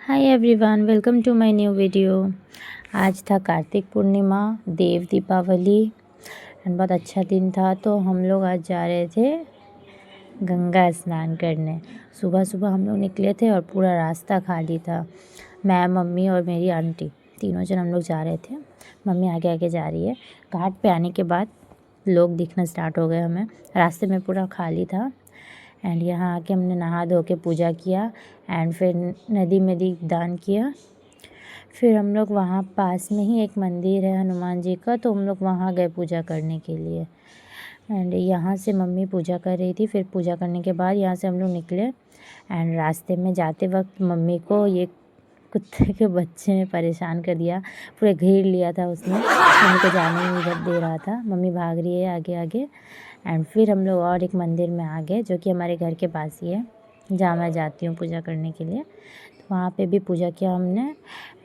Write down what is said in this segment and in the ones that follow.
Hi everyone, welcome to my new video. आज था Kartik Purnima, Dev Deepawali and बहुत अच्छा दिन था। तो हम लोग आज जा रहे थे गंगा स्नान करने। सुबह सुबह हम लोग निकले थे और पूरा रास्ता खाली था। मैं, मम्मी और मेरी आंटी तीनों जन हम लोग जा रहे थे। मम्मी आगे आगे जा रही है। घाट पे आने के बाद लोग दिखना स्टार्ट हो गए हमें। रास्ते में पूरा खाली था एंड यहाँ आके हमने नहा धो के पूजा किया एंड फिर नदी में दीपदान किया। फिर हम लोग वहाँ पास में ही एक मंदिर है हनुमान जी का, तो हम लोग वहाँ गए पूजा करने के लिए। एंड यहाँ से मम्मी पूजा कर रही थी। फिर पूजा करने के बाद यहाँ से हम लोग निकले एंड रास्ते में जाते वक्त मम्मी को ये कुत्ते के बच्चे ने परेशान कर दिया। पूरे घेर लिया था उसने, मम्मी को जाने नहीं दे रहा था। मम्मी भाग रही है आगे आगे एंड फिर हम लोग और एक मंदिर में आ गए जो कि हमारे घर के पास ही है, जहाँ मैं जाती हूँ पूजा करने के लिए। तो वहाँ पे भी पूजा किया हमने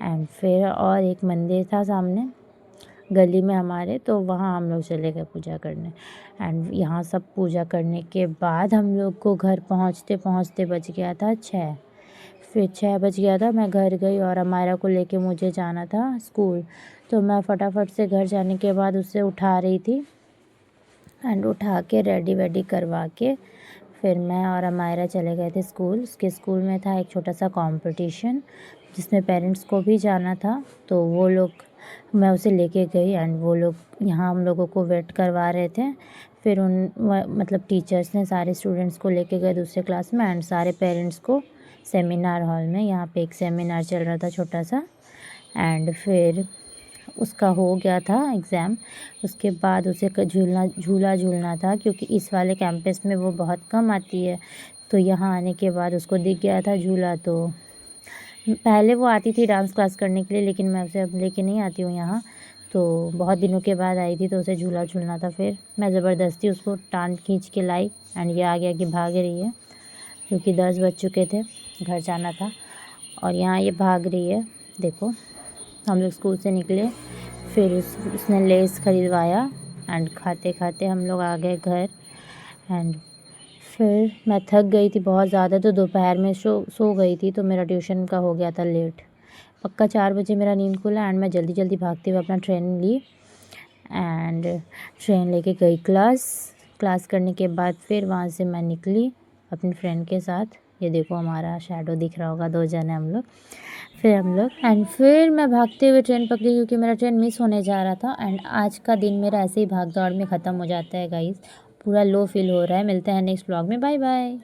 एंड फिर और एक मंदिर था सामने गली में हमारे, तो वहाँ हम लोग चले गए पूजा करने। एंड यहाँ सब पूजा करने के बाद हम लोग को घर पहुँचते पहुँचते बज गया था 6। फिर 6 बज गया था, मैं घर गई और अमायरा को लेके मुझे जाना था स्कूल। तो मैं फटाफट से घर जाने के बाद उसे उठा रही थी एंड उठा के रेडी वेडी करवा के फिर मैं और अमायरा चले गए थे स्कूल। उसके स्कूल में था एक छोटा सा कंपटीशन जिसमें पेरेंट्स को भी जाना था, तो वो लोग मैं उसे लेके गई एंड वो लोग यहाँ हम लोगों को वेट करवा रहे थे। फिर मतलब टीचर्स ने सारे स्टूडेंट्स को लेके गए दूसरे क्लास में एंड सारे पेरेंट्स को सेमिनार हॉल में। यहाँ पे एक सेमिनार चल रहा था छोटा सा एंड फिर उसका हो गया था एग्ज़ाम। उसके बाद उसे झूला झूलना था, क्योंकि इस वाले कैंपस में वो बहुत कम आती है। तो यहाँ आने के बाद उसको दिख गया था झूला। तो पहले वो आती थी डांस क्लास करने के लिए, लेकिन मैं उसे अब लेके नहीं आती हूँ यहाँ। तो बहुत दिनों के बाद आई थी तो उसे झूला झूलना था। फिर मैं ज़बरदस्ती उसको टांग खींच के लाई एंड ये आगे आगे भाग रही है, क्योंकि 10 बज चुके थे, घर जाना था। और यहाँ ये भाग रही है, देखो। हम लोग स्कूल से निकले, फिर उसने लेस खरीदवाया एंड खाते खाते हम लोग आ गए घर। एंड फिर मैं थक गई थी बहुत ज़्यादा, तो दोपहर में सो गई थी। तो मेरा ट्यूशन का हो गया था लेट। पक्का 4 बजे मेरा नींद खुला एंड मैं जल्दी जल्दी भागते हुए अपना ट्रेन ली एंड ट्रेन लेके गई क्लास करने के बाद फिर वहाँ से मैं निकली अपनी फ्रेंड के साथ। ये देखो हमारा शैडो दिख रहा होगा, 2 जन हैं हम लोग। फिर मैं भागते हुए ट्रेन पकड़ी, क्योंकि मेरा ट्रेन मिस होने जा रहा था। एंड आज का दिन मेरा ऐसे ही भाग दौड़ में ख़त्म हो जाता है गाइस। पूरा लो फील हो रहा है। मिलते हैं नेक्स्ट व्लॉग में, बाय बाय।